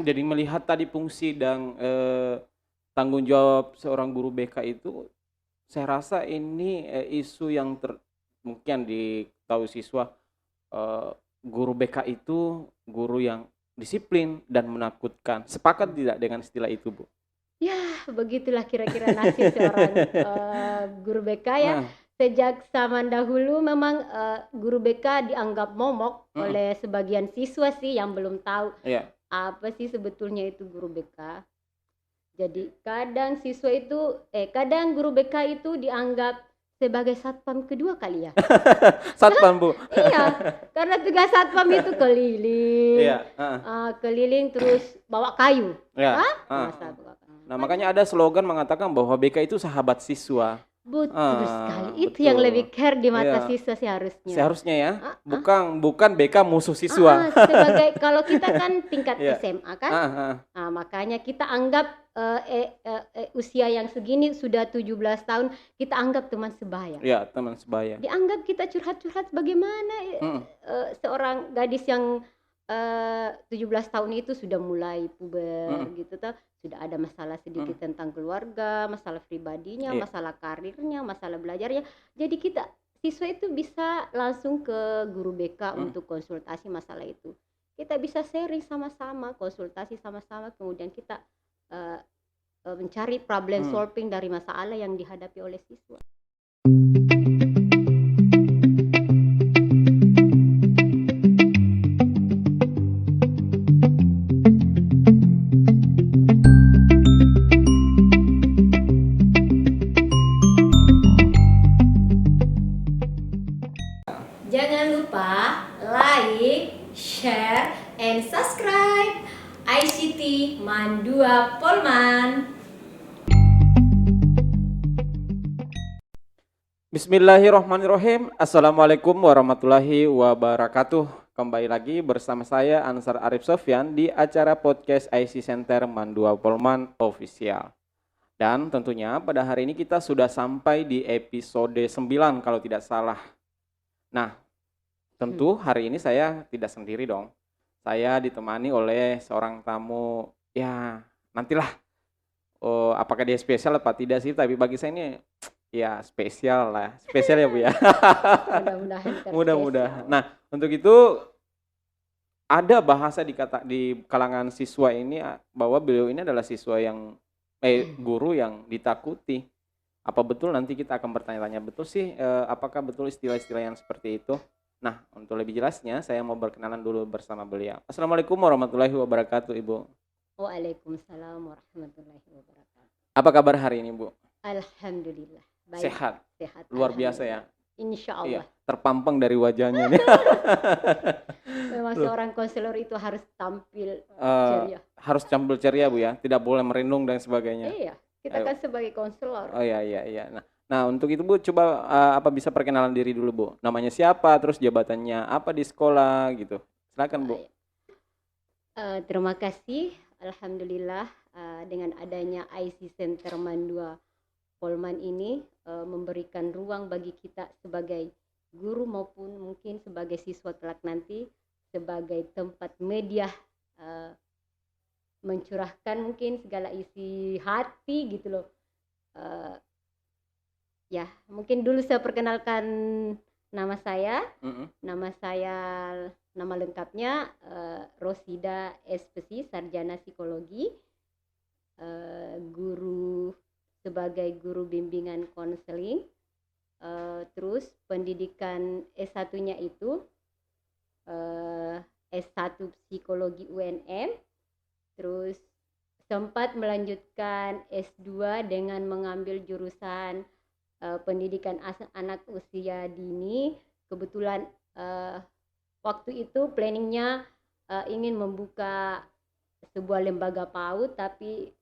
Jadi melihat tadi fungsi dan tanggung jawab seorang guru BK itu, saya rasa ini isu yang mungkin diketahui siswa, eee, guru BK itu guru yang disiplin dan menakutkan. Sepakat tidak dengan istilah itu, Bu? Ya, begitulah kira-kira nasib seorang, guru BK ya. Nah, Sejak zaman dahulu memang, guru BK dianggap momok mhm, oleh sebagian siswa sih yang belum tahu iya. apa sih sebetulnya itu guru BK. Jadi kadang guru BK itu dianggap sebagai satpam kedua kali ya? Satpam, Bu? Iya, karena tugas satpam itu keliling, Iya, heeh, keliling terus bawa kayu. iya, Hah? heeh. Masa bawa kayu? Nah, makanya ada slogan mengatakan bahwa BK itu sahabat siswa. Betul sekali, itu yang Betul. lebih care di mata Iya, siswa seharusnya. seharusnya ya, Heeh, bukan BK musuh siswa. sebagai kalau kita kan tingkat Iya, SMA kan, heeh heeh, makanya kita anggap, usia yang segini sudah 17 tahun, kita anggap teman sebaya. iya teman sebaya. Dianggap kita curhat-curhat bagaimana, Mhm seorang gadis yang, 17 tahun itu sudah mulai puber mhm gitu toh, sudah ada masalah mhm, sedikit tentang keluarga, masalah pribadinya, iya, masalah karirnya, masalah belajarnya. Jadi kita siswa itu bisa langsung ke guru BK mhm untuk konsultasi masalah itu. Kita bisa sharing sama-sama, konsultasi sama-sama, kemudian kita, eee mencari problem mhm. solving dari masalah yang dihadapi oleh siswa. Jangan lupa like, share, and subscribe ICT Mandua Polman. Bismillahirrahmanirrahim. Assalamualaikum warahmatullahi wabarakatuh. Kembali lagi bersama saya Ansar Arif Sofyan di acara podcast IC Center Mandua Polman Official. Dan tentunya pada hari ini kita sudah sampai di episode 9 kalau tidak salah. Nah, tentu hari ini saya tidak sendiri dong. Saya ditemani oleh seorang tamu, ya nantilah apakah dia spesial apa tidak sih, tapi bagi saya ini ya spesial lah, spesial ya Bu ya. Mudah-mudahan Mudah-mudahan. terspesial. Nah, untuk itu ada bahasa di kalangan siswa ini bahwa beliau ini adalah siswa yang guru yang ditakuti. Apa betul nanti kita akan bertanya-tanya betul sih apakah betul istilah-istilah yang seperti itu? Nah, untuk lebih jelasnya saya mau berkenalan dulu bersama beliau. Assalamualaikum warahmatullahi wabarakatuh, Ibu. Waalaikumsalam warahmatullahi wabarakatuh. Apa kabar hari ini, Bu? Alhamdulillah, baik, Sehat. sehat, Luar biasa ya. alhamdulillah. Insya Iya, Allah. terpampang dari wajahnya nih. Memang Loh, seorang konselor itu harus tampil eh, ceria. harus tampil ceria Bu ya, tidak boleh merenung dan sebagainya. Iya, kita Ayo. kan sebagai konselor. Oh iya iya iya. Nah untuk itu Bu coba apa bisa perkenalan diri dulu Bu? Namanya siapa, terus jabatannya apa di sekolah gitu. Silakan Bu. Terima kasih, alhamdulillah, dengan adanya IC Center Mandua Polman ini memberikan ruang bagi kita sebagai guru maupun mungkin sebagai siswa kelak nanti sebagai tempat media uh, mencurahkan mungkin segala isi hati gitu loh. Uh, ya, mungkin dulu saya perkenalkan nama saya. Mm-mm. Nama lengkapnya Rosida Espesi, sarjana psikologi, guru sebagai guru bimbingan konseling, terus pendidikan S1-nya itu S1 psikologi UNM, terus sempat melanjutkan S2 dengan mengambil jurusan pendidikan anak usia dini. Kebetulan waktu itu planningnya ingin membuka sebuah lembaga PAUD, tapi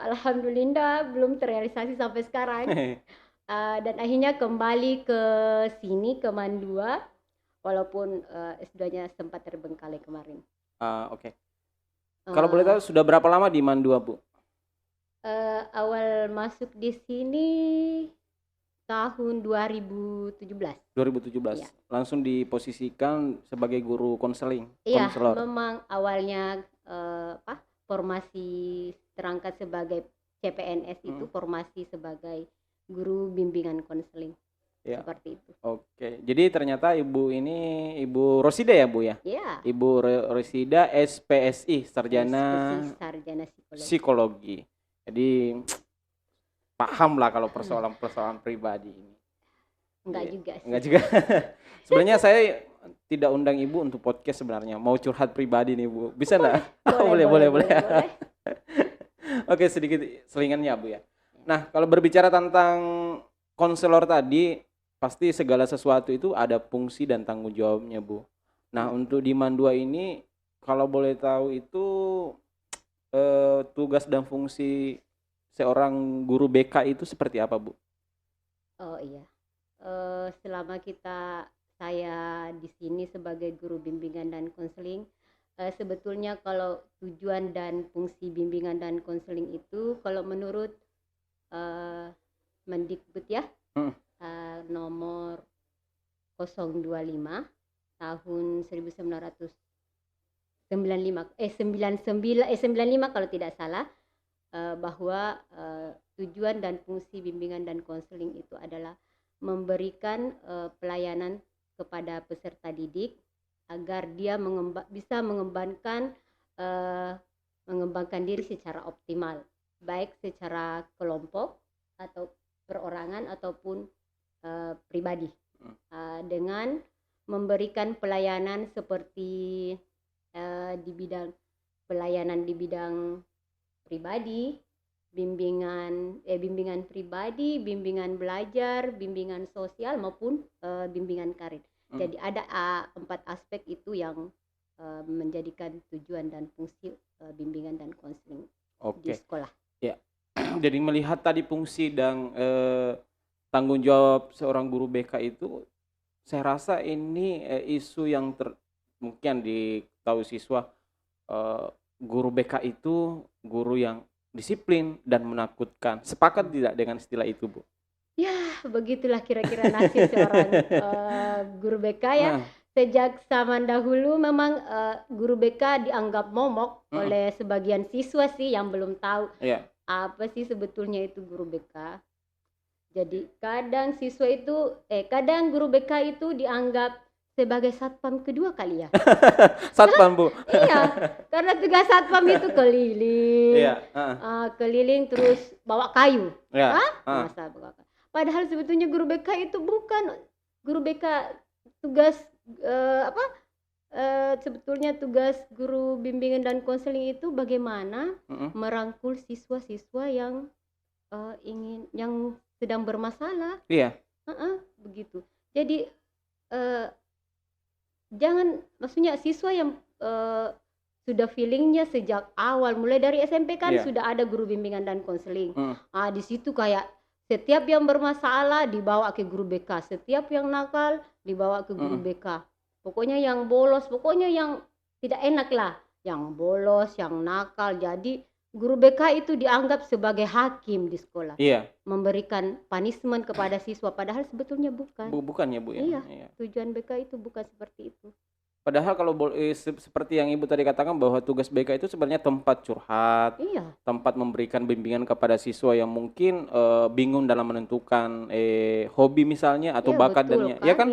alhamdulillah belum terrealisasi sampai sekarang. Dan akhirnya kembali ke sini, ke Mandua, walaupun S2-nya sempat terbengkalai kemarin. Oke. Kalau boleh tahu sudah berapa lama di Mandua Bu? Awal masuk di sini tahun 2017. 2017. Iya. Langsung diposisikan sebagai guru konseling, Iya, konselor. memang awalnya formasi terangkat sebagai CPNS itu formasi sebagai guru bimbingan konseling. Ya. Seperti itu. Oke. Jadi ternyata Ibu ini Ibu Rosida ya, Bu ya? Ya. Ibu Rosida SPSI, sarjana Sarjana psikologi. Jadi paham lah kalau persoalan pribadi ini. Enggak juga sih. Enggak juga. Sebenarnya saya tidak undang Ibu untuk podcast sebenarnya. Mau curhat pribadi nih, Bu. Bisa enggak? Boleh. Oke, sedikit selingannya, Bu ya. Nah, kalau berbicara tentang konselor tadi, pasti segala sesuatu itu ada fungsi dan tanggung jawabnya, Bu. Nah, untuk di Mandua ini kalau boleh tahu itu tugas dan fungsi seorang guru BK itu seperti apa, Bu? Oh iya. Selama saya di sini sebagai guru bimbingan dan konseling, sebetulnya kalau tujuan dan fungsi bimbingan dan konseling itu kalau menurut Mendikbud ya, nomor 025 tahun 1995 kalau tidak salah, bahwa tujuan dan fungsi bimbingan dan konseling itu adalah memberikan pelayanan kepada peserta didik agar dia bisa mengembangkan diri secara optimal, baik secara kelompok atau perorangan ataupun pribadi, dengan memberikan pelayanan seperti di bidang pelayanan di bidang pribadi, bimbingan pribadi, bimbingan belajar, bimbingan sosial maupun bimbingan karir. Jadi ada 4 aspek itu yang menjadikan tujuan dan fungsi bimbingan dan konseling di sekolah. Ya. Jadi melihat tadi fungsi dan tanggung jawab seorang guru BK itu, saya rasa ini isu yang mungkin ditahu siswa, guru BK itu guru yang disiplin dan menakutkan. Sepakat tidak dengan istilah itu, Bu? Ya, begitulah kira-kira nasib seorang guru BK ya. Sejak zaman dahulu memang guru BK dianggap momok oleh sebagian siswa sih yang belum tahu apa sih sebetulnya itu guru BK. Jadi kadang guru BK itu dianggap sebagai satpam kedua kali ya. Satpam, Bu. Iya, karena tugas satpam itu keliling, keliling terus bawa kayu. Masa bawa kayu. Padahal sebetulnya guru BK itu bukan guru BK. Tugas sebetulnya tugas guru bimbingan dan konseling itu bagaimana merangkul siswa-siswa yang yang sedang bermasalah. Iya. Begitu. Jadi maksudnya siswa yang sudah feelingnya sejak awal, mulai dari SMP kan sudah ada guru bimbingan dan konseling. Di situ kayak setiap yang bermasalah dibawa ke guru BK, setiap yang nakal dibawa ke guru BK. Pokoknya yang bolos, pokoknya yang tidak enak lah, yang bolos, yang nakal. Jadi guru BK itu dianggap sebagai hakim di sekolah. Iya. Memberikan punishment kepada siswa, padahal sebetulnya bukan. Bukan ya, Bu ya. Iya. Tujuan BK itu bukan seperti itu. Padahal kalau seperti yang Ibu tadi katakan bahwa tugas BK itu sebenarnya tempat curhat, tempat memberikan bimbingan kepada siswa yang mungkin bingung dalam menentukan hobi misalnya atau bakat dan ya kan.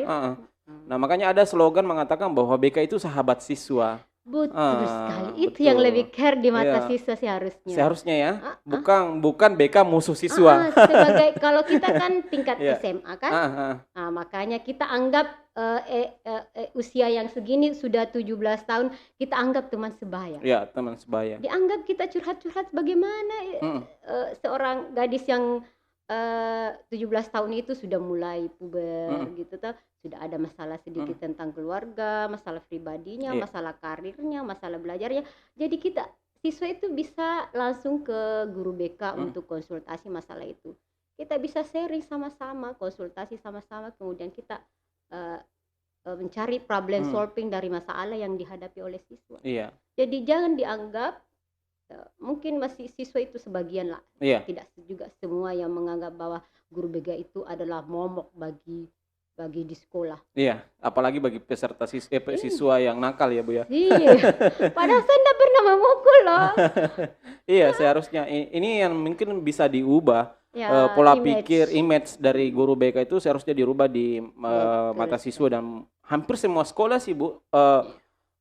Nah, makanya ada slogan mengatakan bahwa BK itu sahabat siswa. Betul sekali. Itu yang lebih care di mata siswa seharusnya. Seharusnya ya. Bukan BK musuh siswa. Sebagai kalau kita kan tingkat SMA kan. Makanya kita anggap usia yang segini sudah 17 tahun kita anggap teman sebaya. Ya, teman sebaya. Dianggap kita curhat-curhat bagaimana seorang gadis yang 17 tahun itu sudah mulai puber gitu toh. Sudah ada masalah sedikit tentang keluarga, masalah pribadinya, masalah karirnya, masalah belajarnya. Jadi siswa itu bisa langsung ke guru BK untuk konsultasi masalah itu. Kita bisa sharing sama-sama, konsultasi sama-sama, kemudian kita mencari problem solving dari masalah yang dihadapi oleh siswa. Iya. Jadi jangan dianggap mungkin masih siswa itu sebagian lah. Tidak juga semua yang menganggap bahwa guru BK itu adalah momok bagi bagi di sekolah. Iya, apalagi bagi peserta Iya. siswa yang nakal ya Bu ya. Iya, padahal saya tidak pernah memukul loh. Iya, seharusnya ini yang mungkin bisa diubah. Ya, Pola pikir, image. image dari guru BK itu seharusnya dirubah di Betul mata siswa, sekali. dan hampir semua sekolah sih Bu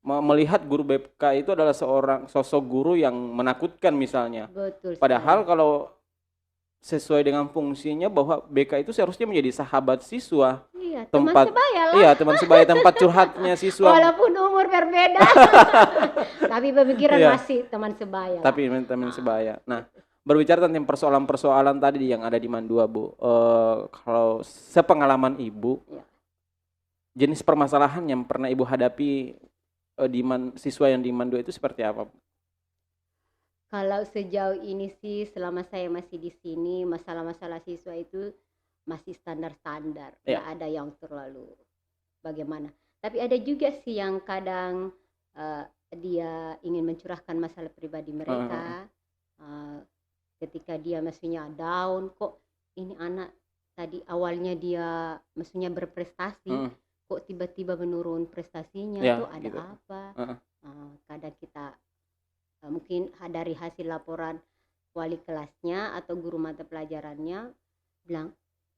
melihat guru BK itu adalah seorang sosok guru yang menakutkan misalnya. Betul Padahal sekali. kalau sesuai dengan fungsinya bahwa BK itu seharusnya menjadi sahabat siswa, Iya, teman tempat sebaya lah. iya teman sebaya, tempat curhatnya siswa. Walaupun umur berbeda, tapi pemikiran Iya, masih teman sebaya lah. tapi teman Ah, sebaya. Nah, betul. berbicara tentang persoalan-persoalan tadi yang ada di Mandua, Bu. Kalau sepengalaman Ibu, Ya. jenis permasalahan yang pernah Ibu hadapi siswa yang di Mandua itu seperti apa, Bu? Kalau sejauh ini sih selama saya masih di sini, masalah-masalah siswa itu masih standar-standar, Ya. nggak ada yang terlalu bagaimana. Tapi ada juga sih yang kadang eh, dia ingin mencurahkan masalah pribadi mereka. eh, Ketika dia maksudnya down, kok ini anak tadi awalnya dia maksudnya berprestasi, Heeh. kok tiba-tiba menurun prestasinya, Ya, tuh ada gitu. apa? Heeh. Kadang kita mungkin dari hasil laporan wali kelasnya atau guru mata pelajarannya bilang,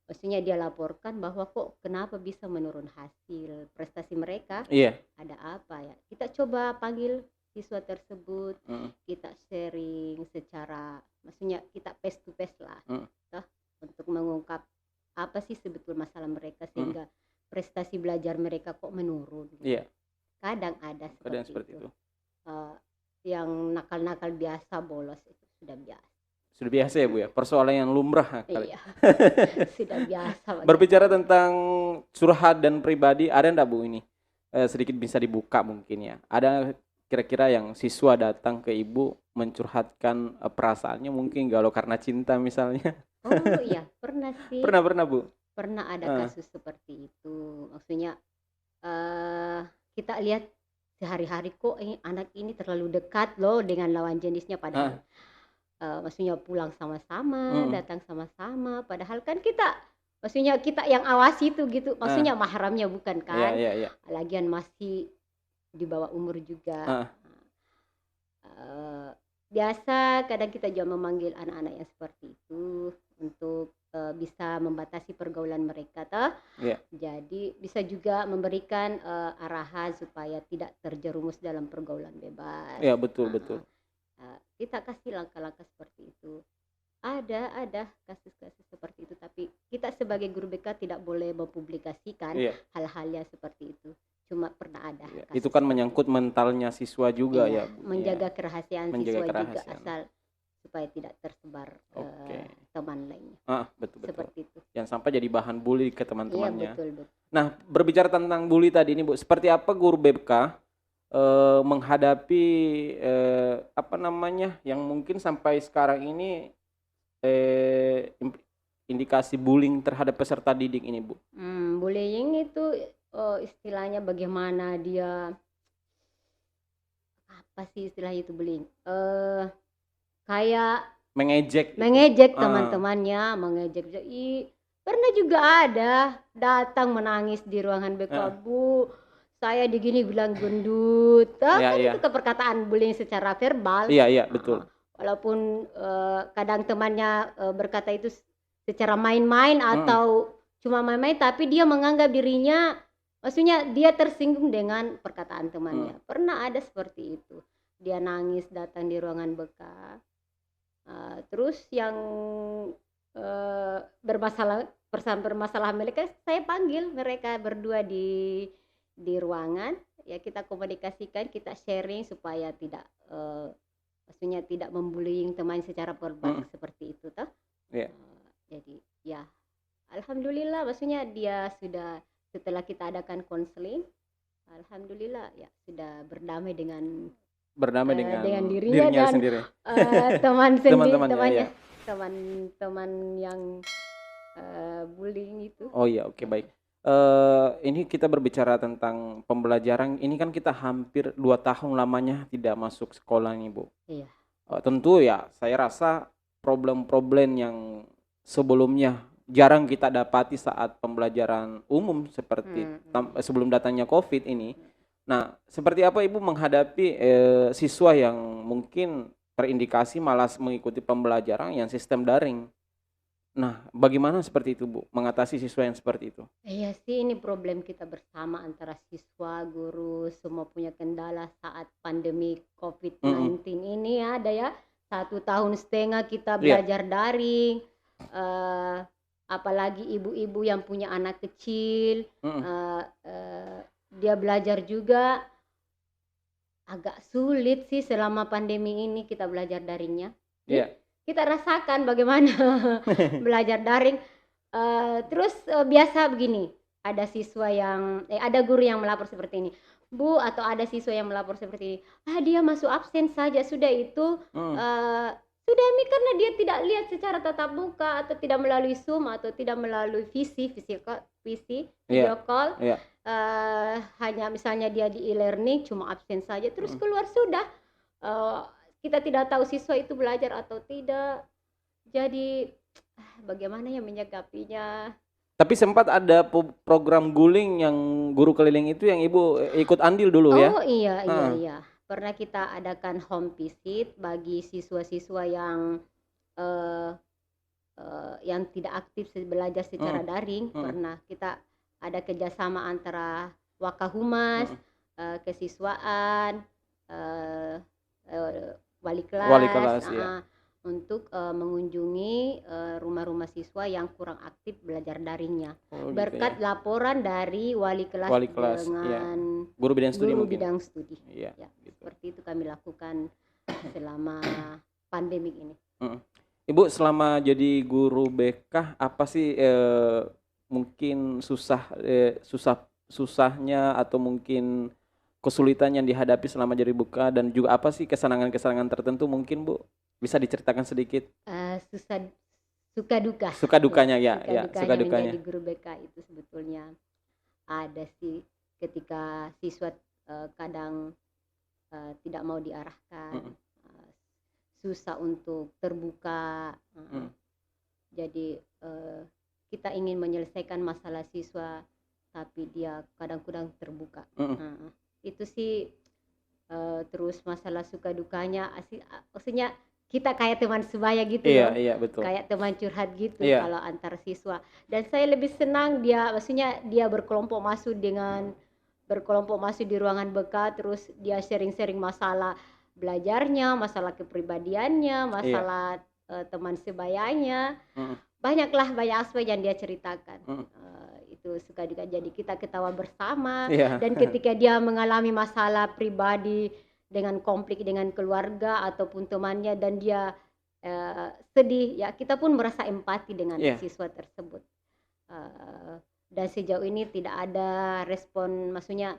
maksudnya dia laporkan bahwa kok kenapa bisa menurun hasil prestasi mereka, Iya. ada apa ya. Kita coba panggil siswa tersebut, Heeh. kita sharing secara, maksudnya kita face to face lah, Heeh. toh, untuk mengungkap apa sih sebetul masalah mereka sehingga prestasi belajar mereka kok menurun. Iya. Kadang ada Kadang seperti seperti itu. itu. Yang nakal-nakal biasa bolos itu sudah biasa. Sudah biasa ya, Bu ya. Persoalan yang lumrah kali. Iya, sudah biasa. Berbicara tentang curhat dan pribadi, ada enggak Bu ini? Sedikit bisa dibuka mungkin ya. Ada kira-kira yang siswa datang ke Ibu mencurhatkan perasaannya, mungkin galau karena cinta misalnya. Oh iya, pernah sih. Pernah Bu? Pernah ada kasus seperti itu. Maksudnya kita lihat sehari-hari kok anak ini terlalu dekat loh dengan lawan jenisnya, padahal maksudnya pulang sama-sama, datang sama-sama, padahal kan kita maksudnya kita yang awasi itu gitu, maksudnya mahramnya bukan kan. Iya. Lagian masih di bawah umur juga. Biasa kadang kita juga memanggil anak-anak yang seperti itu untuk bisa membatasi pergaulan mereka toh. Iya. Jadi bisa juga memberikan arahan supaya tidak terjerumus dalam pergaulan bebas. Iya, betul. Kita kasih langkah-langkah seperti itu. Ada kasus-kasus seperti itu, tapi kita sebagai guru BK tidak boleh mempublikasikan hal-hal yang seperti itu. Cuma pernah ada. Itu kan menyangkut mentalnya siswa juga ya, Bu. Menjaga kerahasiaan Menjaga siswa kerahasiaan. juga, asal supaya tidak tersebar teman lainnya. Betul. Seperti itu. Jangan sampai jadi bahan bully ke teman-temannya. Iya, betul. Nah, berbicara tentang bully tadi ini, Bu, seperti apa guru BK menghadapi yang mungkin sampai sekarang ini indikasi bullying terhadap peserta didik ini, Bu? Bullying itu istilahnya bagaimana dia, apa sih istilahnya itu bullying? Kayak mengejek teman-temannya, mengejek. Pernah juga ada datang menangis di ruangan BK, Bu, saya digini bilang gendut. Itu perkataan bullying secara verbal. Iya, betul. Walaupun kadang temannya berkata itu secara main-main atau cuma main-main, tapi dia menganggap dirinya, maksudnya dia tersinggung dengan perkataan temannya. Pernah ada seperti itu. Dia nangis datang di ruangan BK. Terus yang bermasalah mereka, saya panggil mereka berdua di ruangan, ya kita komunikasikan, kita sharing supaya tidak maksudnya tidak membullying teman secara verbal seperti itu toh. Jadi ya alhamdulillah, maksudnya dia sudah, setelah kita adakan konseling, alhamdulillah ya sudah berdamai dengan dirinya dan sendiri. teman-temannya, teman-teman yang bullying itu. Oh iya, oke, baik. Ini kita berbicara tentang pembelajaran. Ini kan kita hampir 2 tahun lamanya tidak masuk sekolah nih, Bu. Iya. Tentu ya, saya rasa problem-problem yang sebelumnya jarang kita dapati saat pembelajaran umum seperti sebelum datangnya COVID ini. Nah, seperti apa Ibu menghadapi siswa yang mungkin terindikasi malas mengikuti pembelajaran yang sistem daring? Nah, bagaimana seperti itu Bu, mengatasi siswa yang seperti itu? Iya sih, ini problem kita bersama antara siswa, guru, semua punya kendala saat pandemi COVID-19 ini ada ya. 1,5 tahun kita Iya. belajar daring, eh, apalagi ibu-ibu yang punya anak kecil, dia belajar juga agak sulit sih selama pandemi ini kita belajar daringnya. Iya. Kita rasakan bagaimana belajar daring. Terus biasa begini, ada siswa yang ada guru yang melapor seperti ini, Bu, atau ada siswa yang melapor seperti ini, dia masuk absen saja sudah itu, sudah ini karena dia tidak lihat secara tatap muka atau tidak melalui Zoom atau tidak melalui video call, hanya misalnya dia di e-learning cuma absen saja terus keluar sudah. Kita tidak tahu siswa itu belajar atau tidak. Jadi bagaimana ya menyikapinya? Tapi sempat ada program guling yang guru keliling itu yang Ibu ikut andil dulu ya? Oh iya. Pernah kita adakan home visit bagi siswa-siswa yang tidak aktif belajar secara daring. Pernah kita ada kerjasama antara Wakahumas, kesiswaan, wali kelas, ya. Untuk mengunjungi rumah-rumah siswa yang kurang aktif belajar daringnya. Berkat laporan dari wali kelas dengan guru bidang studi. Ya, gitu. Seperti itu kami lakukan selama pandemik ini. Ibu selama jadi guru BK apa sih mungkin susahnya atau mungkin kesulitan yang dihadapi selama jadi BK, dan juga apa sih kesenangan-kesenangan tertentu mungkin Bu? Bisa diceritakan sedikit? Suka duka. Suka dukanya Suka dukanya menjadi guru BK itu sebetulnya ada sih, ketika siswa kadang tidak mau diarahkan, susah untuk terbuka. Jadi kita ingin menyelesaikan masalah siswa tapi dia kadang-kadang terbuka. Itu sih. Terus masalah suka dukanya, maksudnya kita kayak teman sebaya gitu loh. Iya, betul. Kayak teman curhat gitu kalau antar siswa. Dan saya lebih senang maksudnya dia berkelompok masuk di ruangan BK, terus dia sharing-sharing masalah belajarnya, masalah kepribadiannya, masalah teman sebayanya. Banyak aspek yang dia ceritakan. Itu suka juga, jadi kita ketawa bersama. Dan ketika dia mengalami masalah pribadi dengan konflik dengan keluarga ataupun temannya dan dia sedih, ya kita pun merasa empati dengan siswa tersebut. Dan sejauh ini tidak ada respon, maksudnya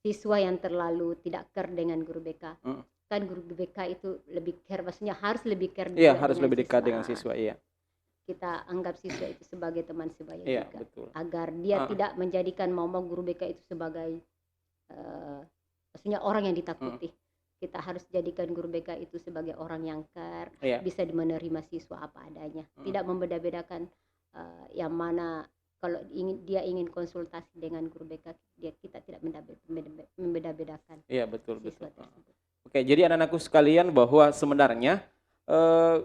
siswa yang terlalu tidak care dengan guru BK. Kan guru BK itu lebih care, maksudnya harus lebih care. Harus lebih dekat dengan siswa. Kita anggap siswa itu sebagai teman sebaya juga, betul. Agar dia tidak menjadikan guru BK itu sebagai maksudnya orang yang ditakuti. Kita harus jadikan guru BK itu sebagai orang yang care, bisa menerima siswa apa adanya, tidak membeda-bedakan yang mana. Kalau dia ingin konsultasi dengan guru BK, kita tidak membeda-bedakan. Iya, betul. Siswa tersebut. Oke, jadi anak-anakku sekalian, bahwa sebenarnya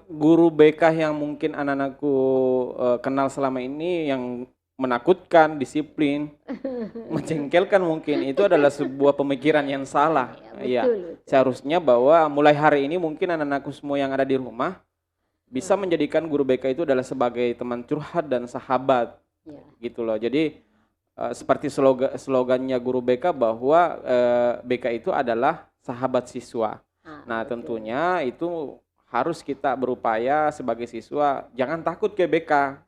guru BK yang mungkin anak-anakku kenal selama ini yang menakutkan, disiplin, menjengkelkan mungkin, itu adalah sebuah pemikiran yang salah. Betul. Seharusnya bahwa mulai hari ini mungkin anak-anakku semua yang ada di rumah bisa menjadikan guru BK itu adalah sebagai teman curhat dan sahabat. Gitu loh. Jadi seperti slogannya guru BK bahwa BK itu adalah sahabat siswa. Nah, tentunya itu harus kita berupaya sebagai siswa, jangan takut ke BK.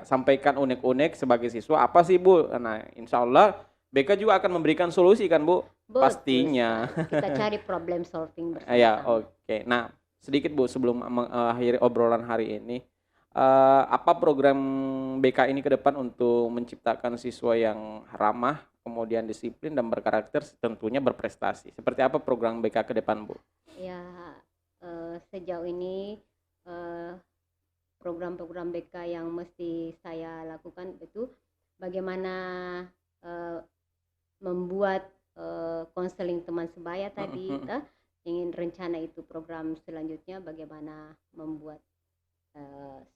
Sampaikan unek-unek sebagai siswa, apa sih Bu? Nah, insya Allah BK juga akan memberikan solusi kan Bu? Betul, pastinya. Kita cari problem solving bersama. Oke. Nah, sedikit Bu sebelum mengakhiri obrolan hari ini, apa program BK ini ke depan untuk menciptakan siswa yang ramah, kemudian disiplin dan berkarakter, tentunya berprestasi. Seperti apa program BK ke depan Bu? Sejauh ini program-program BK yang mesti saya lakukan itu bagaimana membuat konseling teman sebaya tadi. Ingin rencana itu program selanjutnya bagaimana membuat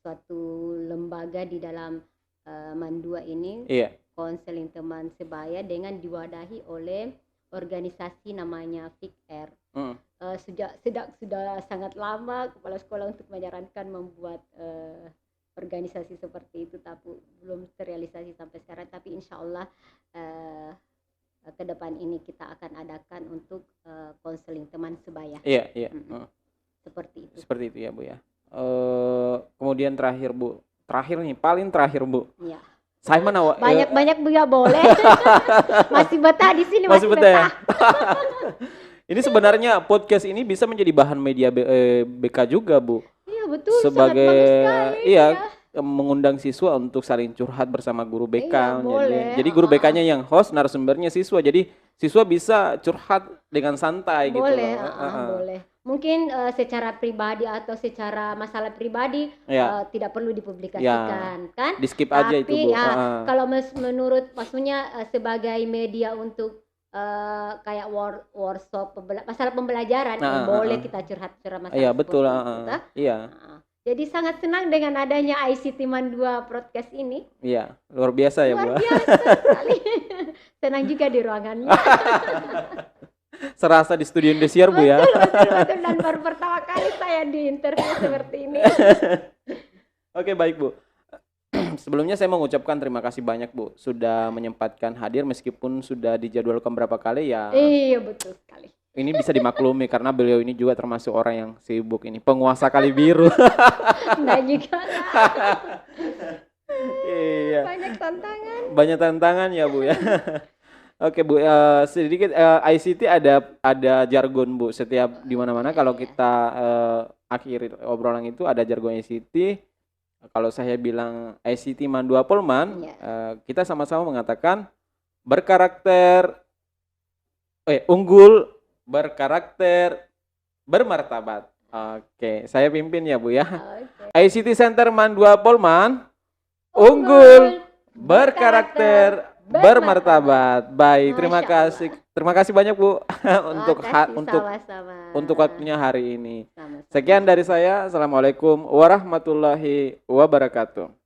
suatu lembaga di dalam Mandua ini, konseling teman sebaya dengan diwadahi oleh organisasi namanya FIKR. Sudah sangat lama kepala sekolah untuk menyarankan membuat organisasi seperti itu, tapi belum terrealisasi sampai sekarang. Tapi insya Allah ke depan ini kita akan adakan untuk konseling teman sebaya. Seperti itu ya Bu ya. Kemudian terakhir Bu, paling terakhir Bu. Iya. Saya mana banyak juga boleh. Masih betah di sini, masih betah. Ya? Ini sebenarnya podcast ini bisa menjadi bahan media BK juga Bu. Iya betul. Sebagai sangat bagus sekali, mengundang siswa untuk saling curhat bersama guru BK. Jadi guru BK-nya yang host, narasumbernya siswa. Jadi siswa bisa curhat dengan santai gitu loh. Boleh. Mungkin secara pribadi atau secara masalah pribadi tidak perlu dipublikasikan, kan? Di skip aja itu Bu. Kalau menurut maksudnya sebagai media untuk kayak workshop masalah pembelajaran boleh kita curhat masalah. Iya betul. Jadi sangat senang dengan adanya ICT Mandua Podcast ini. Iya, luar biasa ya Bu. Luar biasa sekali. Senang juga di ruangannya. Serasa di studio Indosiar Bu ya. Betul. Dan baru pertama kali saya di interview seperti ini. Oke, baik Bu. Sebelumnya saya mengucapkan terima kasih banyak Bu sudah menyempatkan hadir meskipun sudah dijadwalkan berapa kali ya. Iya betul sekali. Ini bisa dimaklumi karena beliau ini juga termasuk orang yang sibuk ini, penguasa kali biru. Enggak juga. Iya. Banyak tantangan ya Bu ya. Oke Bu, sedikit ICT ada jargon Bu setiap di mana-mana kalau kita akhiri obrolan itu ada jargon ICT. Kalau saya bilang ICT Mandua Polman, kita sama-sama mengatakan unggul, berkarakter, bermartabat. Oke, saya pimpin ya Bu ya. ICT Center Mandua Polman, unggul, berkarakter, bermartabat. Baik, terima kasih. Terima kasih banyak Bu untuk waktunya hari ini. Sekian dari saya. Assalamualaikum warahmatullahi wabarakatuh.